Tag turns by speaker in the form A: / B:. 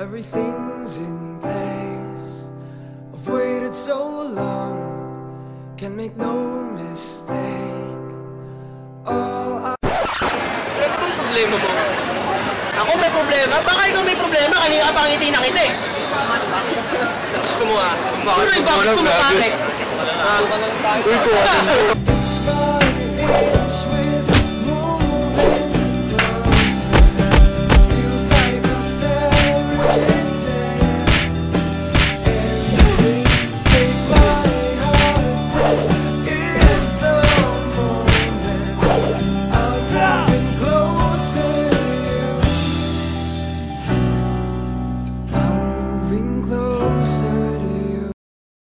A: Everything's in place. I've waited so long, can make no mistake. All I...
B: Ano bang problema mo? Ako may problema? Baka ikaw may problema, kanina ka pangiti ng ngiti. Gusto mo ah? Bakit? Gusto mo bakit?
A: It's fine.